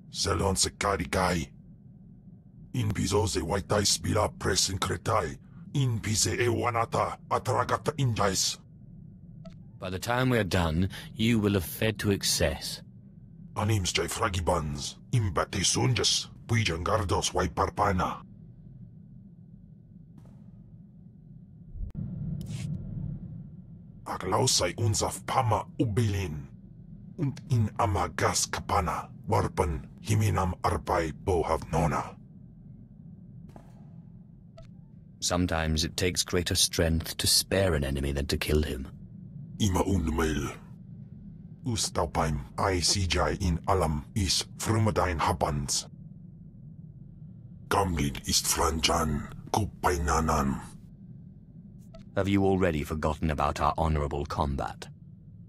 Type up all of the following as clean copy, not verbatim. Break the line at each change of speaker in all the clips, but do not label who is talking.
Selon se karikai. In piso se waitai spila presin kretai. In pise e wanata atragata injais.
By the time we're done, you will have fed to excess.
Anims jai fragibans. Imbate sunjas. Puijangardos wai parpana. Aglausai unsaf pama ubilin. Und in amagas kapana. Warpen himinam arpai bohav nona.
Sometimes it takes greater strength to spare an enemy than to kill him.
Ima unmail. Ustaupaim ai sijai in alam is frumadain habans. Gamlin ist franjan kupainanan.
Have you already forgotten about our honorable combat?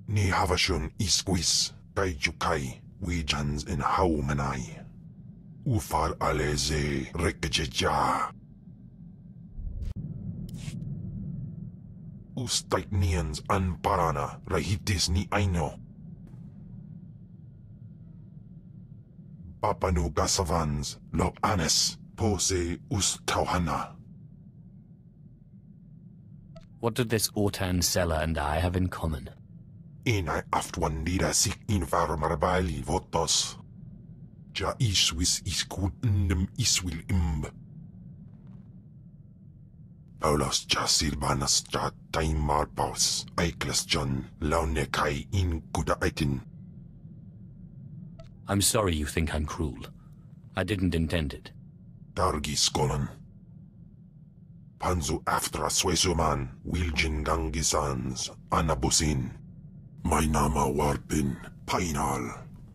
Ni havashun isquis kaijukai wijans in haumanai. Ufar aleze rekejeja. Ustaiknians an parana rahitis ni aino. Papanu gasavans lo anes pose ustauhana.
What did this Ortan seller and I have in common?
Inai aftwandida sik invarmarbali votos. Ja iswis iskut ndem iswil imb. Paulos ja silbanas ja taimar paus. Aiklas John launekai in kudaitin.
I'm sorry you think I'm cruel. I didn't intend it.
Dargi skolan. Panzu aftra swesuman wiljin gangisans anabusin. My nama warpin painal.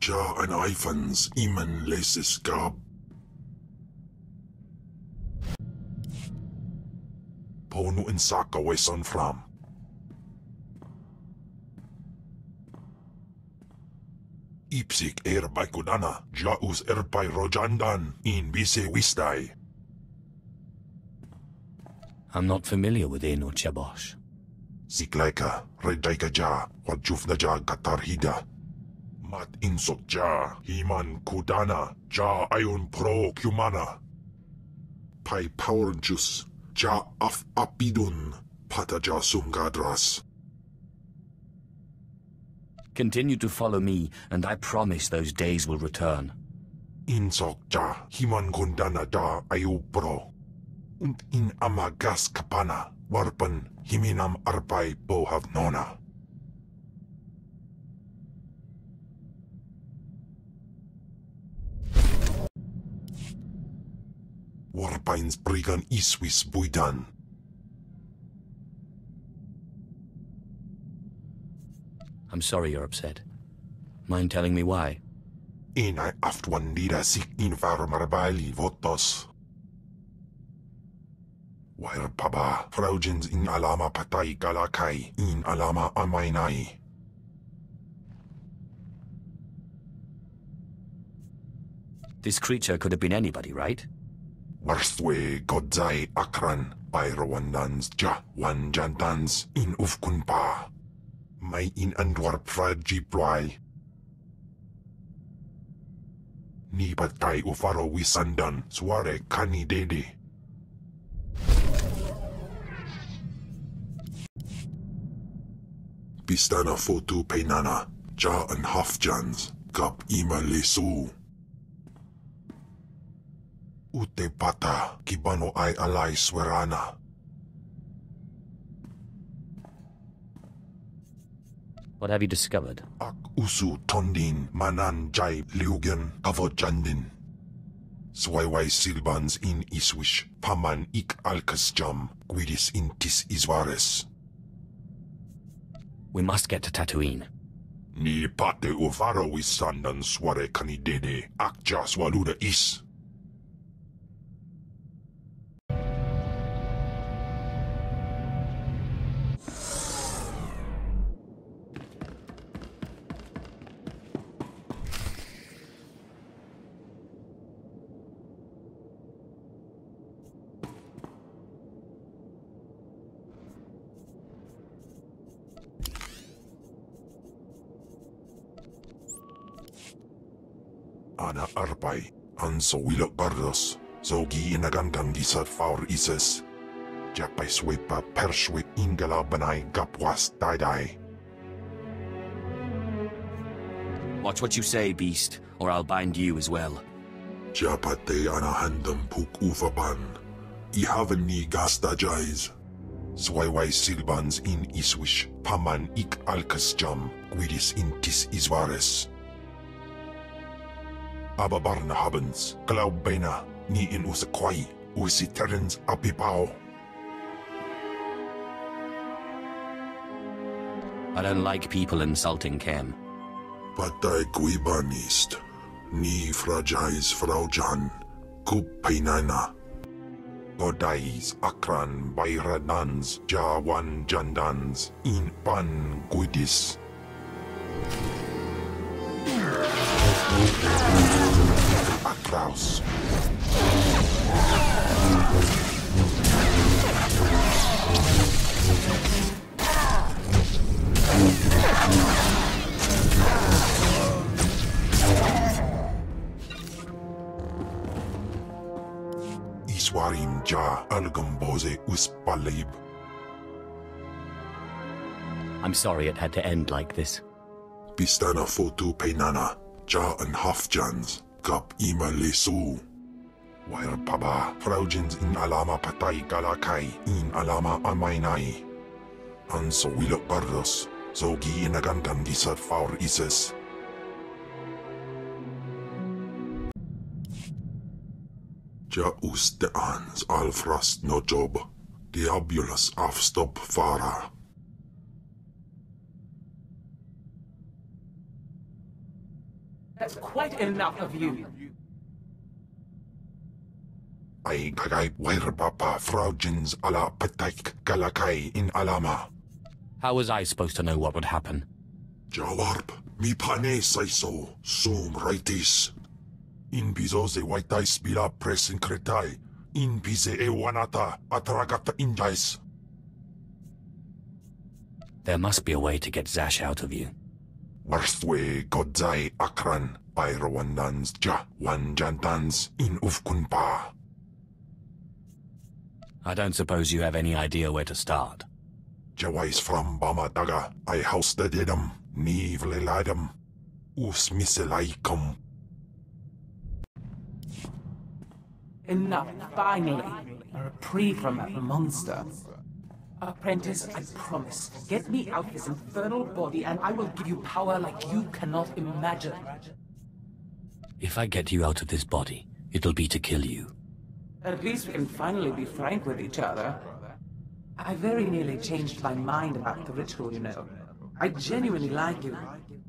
Ja an ifans iman leses gab. Ponu in saka weson fram. Ipsik erbai kudana, jaus erbai rojandan, in bise wistai.
I'm not familiar with In or Chebosh.
Siklaika, redaika ja, wajufna ja gatarhida. Mat insok ja, himan kudana, ja ayun pro kumana. Pai power juice, ja af apidun, pata ja sungadras.
Continue to follow me, and I promise those days will return.
Insok ja, himan kundana ja ayu pro. Und in amagas kapana, warpan himinam arpai bohav nona. Warpains brigan iswis buidan.
I'm sorry you're upset. Mind telling me why?
Inai aftwandida sik invarmarbali votos. Wair paba, fraujins in alama patay galakai, in alama amainai.
This creature could have been anybody, right?
Warstwe godzai akran, by Rwandans ja wanjantans in ufkunpa. May in andwar praji ploy. Ni patay ufaro wisandan, sware kani dede. Pistana fotu peinana, ja an hafjans, kap ima lesu. Ute pata, kibano ay alay swerana.
What have you discovered?
Ak usu tondin manan jay liugen avojandin. Swayway silbans in iswish, paman ik alkas jam, guidis intis iswares.
We must get to Tatooine.
Ni pate uvaro wisandan sware kanidede, akja swaluda is. Ana arbei, an so wilok bardos, so gi inagangan gisat faur ises. Japay swepa perswip ingala banay gapwas dai.
Watch what you say, beast, or I'll bind you as well.
Japate anahandam puk uvaban. Ihaven ni gasta jais. Swayway silbans in iswish, paman ik alkas jam, guidis intis isvares. Ababarna habens, glaubena, ni in usakwai, usiterens apipao.
I don't like people insulting Khem.
Patay guibanist, ni fragais fraujan, kupainana. Godais akran bayradans, jawan jandans, in pan guidis. Akraus. Iswarim ja algamboze uspalib.
I'm sorry it had to end like this.
Pistana fotu peinana, ja and hafjans, kap ima lesu. Wire paba, fraujins in alama patay galakai, in alama amainai. Anso wilok bardos, so gi inagandan gisat faur ises. Ja de ans alfrast no job, diabulus afstop fara.
That's quite enough of you.
Ay kagay wire papa fraujins ala pataik galakai in alama.
How was I supposed to know what would happen?
Jawarp, mi pane saiso, sum raitis. In piso se waitais bila presin kretai, in pise e wanata atragata injais.
There must be a way to get Zash out of you.
Warstwe godzai akran, pyrawandans ja wanjantans in ufkunpa.
I don't suppose you have any idea where to start.
Jawais from Bamadaga, I house the dedam, ni vleladam, us miselaikum.
Enough, finally. A reprieve from that monster. Apprentice, I promise. Get me out this infernal body and I will give you power like you cannot imagine.
If I get you out of this body, it'll be to kill you.
At least we can finally be frank with each other. I very nearly changed my mind about the ritual, you know. I genuinely like you.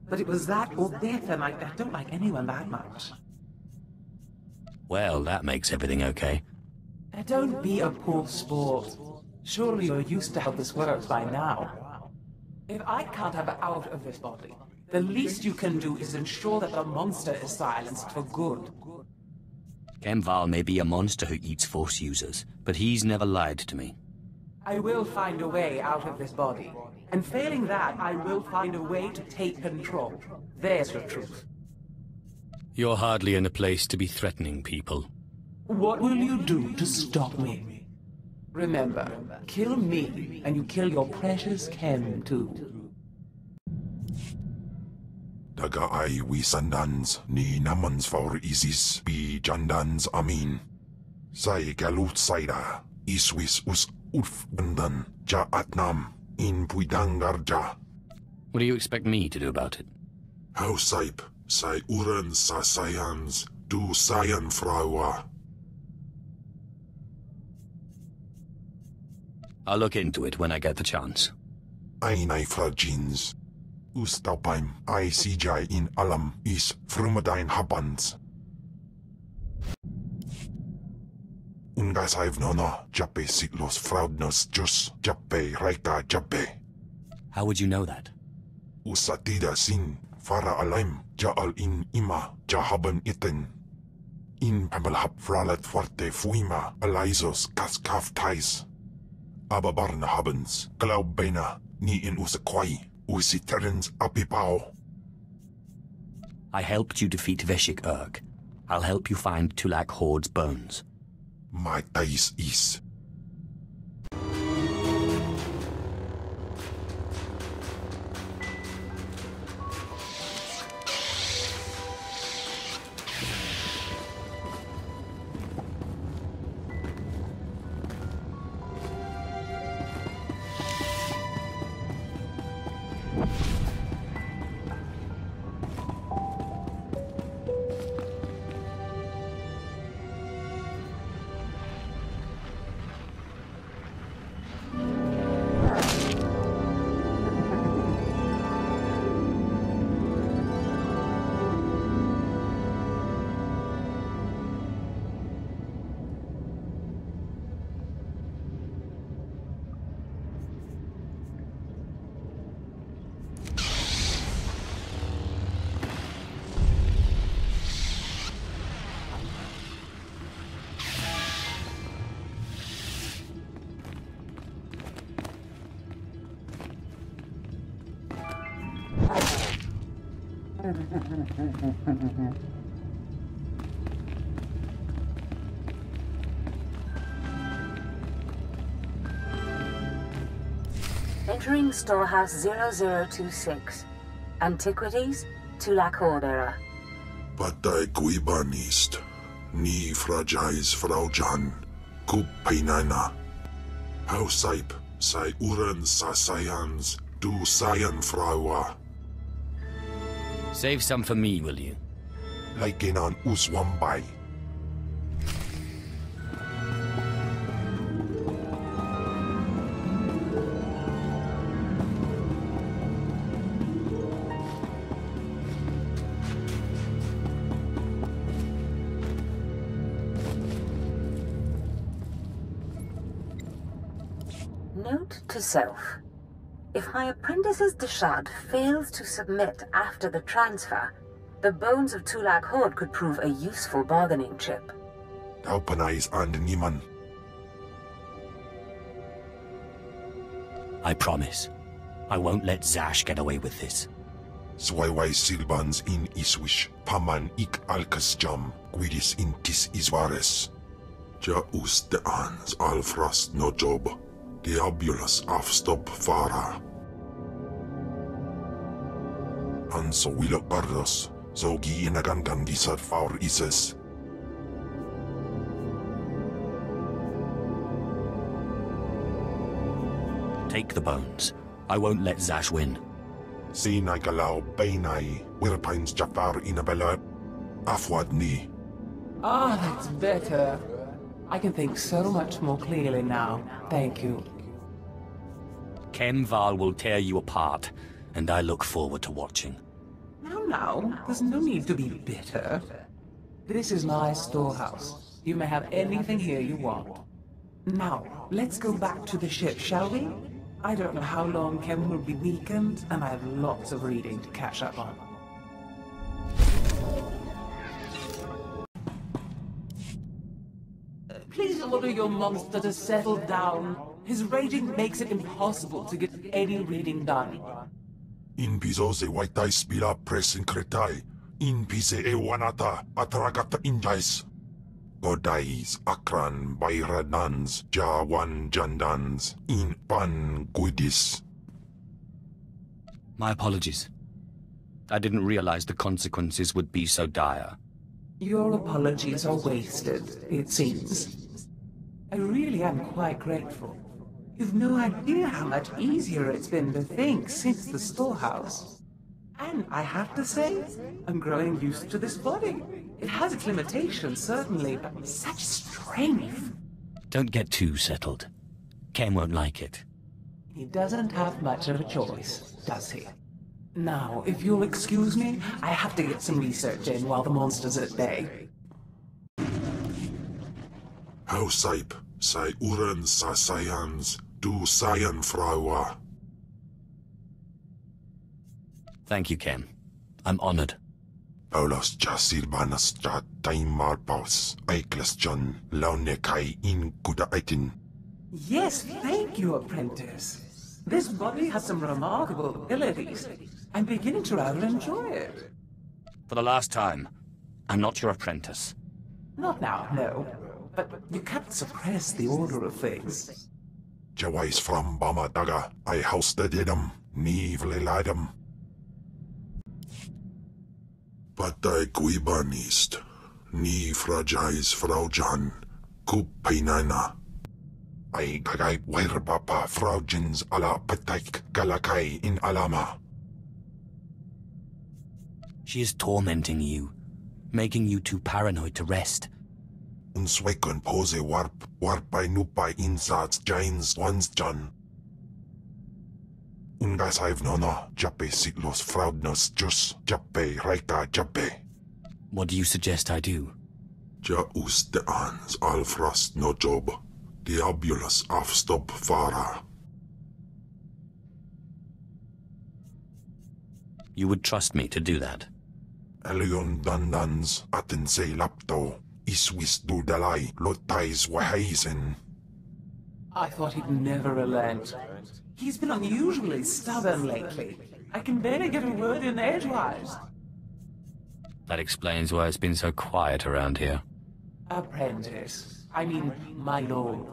But it was that or death, and I don't like anyone that much.
Well, that makes everything okay.
Don't be a poor sport. Surely you're used to how this works by now. If I can't have her out of this body, the least you can do is ensure that the monster is silenced for good.
Khemval may be a monster who eats Force users, but he's never lied to me.
I will find a way out of this body. And failing that, I will find a way to take control. There's your truth.
You're hardly in a place to be threatening people.
What will you do to stop me? Remember, kill me, and you kill your precious Khem, too.
Daga ay wisandans ni namans for isis bi jandans amin. Say galut saida, iswis us urf bandan, ja atnam, in puidangarja.
What do you expect me to do about it?
How saip, say uren sa sayans, du sayan fraua.
I'll look into it when I get the chance.
Einai fragins. Ustapaim, I CJ in alam is frumadine habans. Ungas I've nono, jape siglos fraudnos jus, jape raika jape.
How would you know that?
Usatida sin, fara alaim, jaal in ima, jahaban iten. In pamalhap fralat fuerte fuima, alaizos kaskaf tais. Ababarna habans, glaubena, ni in usakwai. Usiterens apipao.
I helped you defeat Veshik Urg. I'll help you find Tulak Horde's bones.
My days is.
Entering Storehouse 0026. Antiquities, Tulak Horde era.
Patay kuibanist. Ni fragais fraujan. Kupainana. Hausaip. Sai uren sa sayans. Du sayan fraua.
Save some for me, will you?
Laikenan uswambay.
Note to self. If my apprentice's Deshad fails to submit after the transfer, the bones of Tulak Horde could prove a useful bargaining chip.
Taupanais and Niman.
I promise. I won't let Zash get away with this.
Swayway silbans in iswish. Paman ik alkas jam. Guidis intis isvares. Ja us de ans alfrast no job. Diabulus afstop fara. Anso wilok pardos. Zogi inagangan gisar faur ises.
Take the bones. I won't let Zash win.
Sinay galaw bainay. Wirpines jafar inabela. Afwad ni.
Ah, that's better. I can think so much more clearly now. Thank you.
Khem will tear you apart, and I look forward to watching.
Now, there's no need to be bitter. This is my storehouse. You may have anything here you want. Now, let's go back to the ship, shall we? I don't know how long Khem will be weakened, and I have lots of reading to catch up on. Please order your monster to settle down. His raging makes it impossible to get any reading done.
In piso se waitai spila presin kretai. In pise e wanata atragata injais. Godais akran bayradans jawan jandans in pan guidis.
My apologies. I didn't realize the consequences would be so dire.
Your apologies are wasted, it seems. I really am quite grateful. You've no idea how much easier it's been to think since the storehouse. And I have to say, I'm growing used to this body. It has its limitations, certainly, but such strength.
Don't get too settled. Khem won't like it.
He doesn't have much of a choice, does he? Now, if you'll excuse me, I have to get some research in while the monster's at bay.
Hausaip, sai uren sa sayans, du sayan fraua.
Thank you, Khem. I'm honored.
Paulos ja silbanas ja taimar paus, aiklas John, laune kai in kuda aitin.
Yes, thank you, apprentice. This body has some remarkable abilities. I'm beginning to rather enjoy it.
For the last time, I'm not your apprentice.
Not now, no. But you can't suppress the order of things.
Jawais from Bama Daga, I housted him, ni vleladem. Patai guibanist, ni fragais fraujan, kup painana. I kagay papa fraujins ala pataik galakai in alama.
She is tormenting you, making you too paranoid to rest.
Unswekon pose warpai nupai insats jains ones jan. Ungas I've nono, jape sitlos fraudnos jus, jape raika jape.
What do you suggest I do?
Ja uste ans alfrost no job. Diabulus afstop fara.
You would trust me to do that?
Elion dandans atense lapto. Iswis dudalai lotais wahaisen.
I thought he'd never relent. He's been unusually stubborn lately. I can barely get a word in edgewise.
That explains why it's been so quiet around here.
Apprentice. I mean, my lord.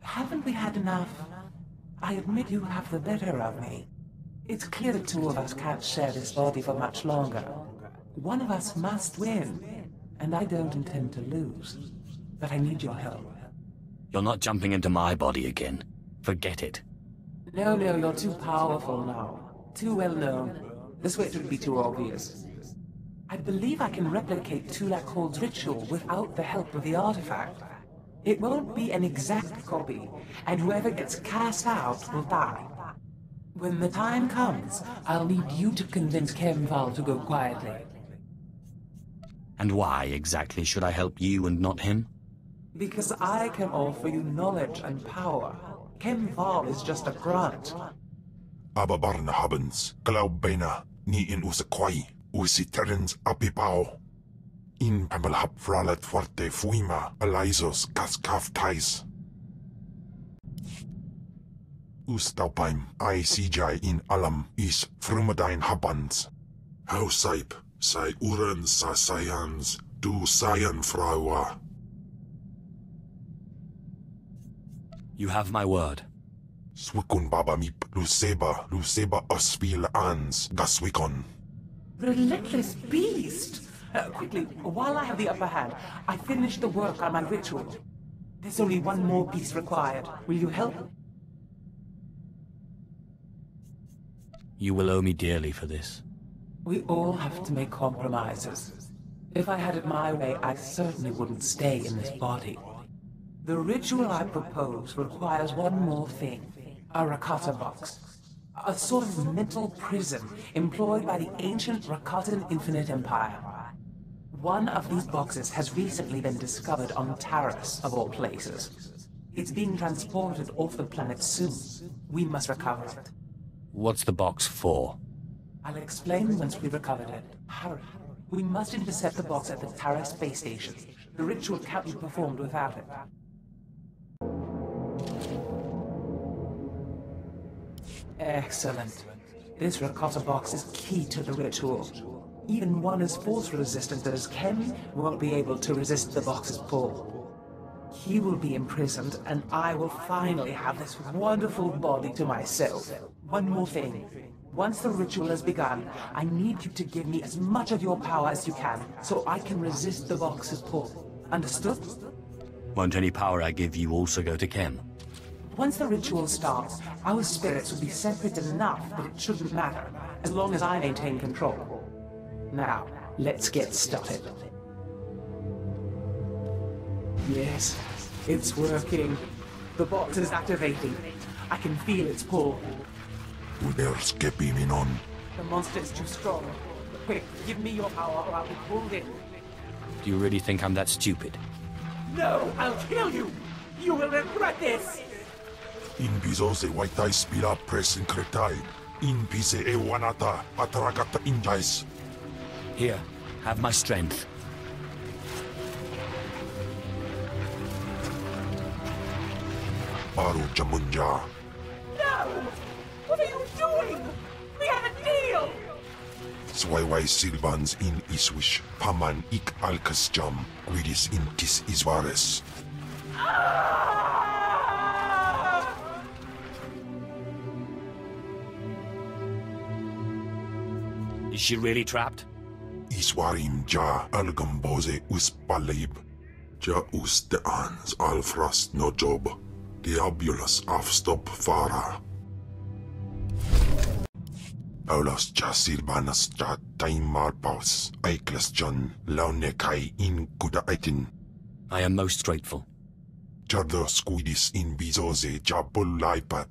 Haven't we had enough? I admit you have the better of me. It's clear the two of us can't share this body for much longer. One of us must win. And I don't intend to lose. But I need your help.
You're not jumping into my body again. Forget it.
No, you're too powerful now. Too well known. The switch would be too obvious. I believe I can replicate Tulak Hold's ritual without the help of the artifact. It won't be an exact copy, and whoever gets cast out will die. When the time comes, I'll need you to convince Khem to go quietly.
And why exactly should I help you and not him?
Because I can offer you knowledge and power. Khem is just a grunt.
Ababarna habens, glaubena, ni in usakwai, usiterens apipao. In pamalhap fralat forte fuima, alaisos gaskaf tais. Ustaupaim, I CJ in alam is frumadine habans. Hausaip. Sai uren sa sayans, du sayan fraua.
You have my word.
Swikun baba mip, Luceba osvil ans, gaswikon.
Relentless beast! Quickly, while I have the upper hand, I finished the work on my ritual. There's only one more piece required. Will you help?
You will owe me dearly for this.
We all have to make compromises. If I had it my way, I certainly wouldn't stay in this body. The ritual I propose requires one more thing. A Rakata box. A sort of mental prison employed by the ancient Rakatan Infinite Empire. One of these boxes has recently been discovered on Taris, of all places. It's being transported off the planet soon. We must recover it.
What's the box for?
I'll explain once we recovered it. Hurry. We must intercept the box at the Taris space station. The ritual can't be performed without it. Excellent. This Rakata box is key to the ritual. Even one as force-resistant as Khem won't be able to resist the box's pull. He will be imprisoned, and I will finally have this wonderful body to myself. One more thing. Once the ritual has begun, I need you to give me as much of your power as you can, so I can resist the box's pull. Understood?
Won't any power I give you also go to Khem?
Once the ritual starts, our spirits will be separate enough that it shouldn't matter, as long as I maintain control. Now, let's get started. Yes, it's working. The box is activating. I can feel its pull.
There's keeping on.
The monster's too strong. Quick, give me your power or I'll be pulled in.
Do you really think I'm that stupid?
No, I'll kill you! You will regret this!
In piso se waitai spira press incretai. In pise e wanata atragata injais.
Here, have my strength.
Baru Jamunja.
No! What are you doing? We have a deal!
Swyway Silvans in Iswish, Paman ik Alkas Jam, Quidis in Tis Iswares.
Is she really trapped?
Iswarim ja algamboze us palib. Ja us de ans alfrast no job. Diabulus afstop fara. Aulas ja silbanas ja taimar paus. Aiklas John launekai in kuda aitin.
I am most grateful.
Jardo squidis in bizoze ja bullaipa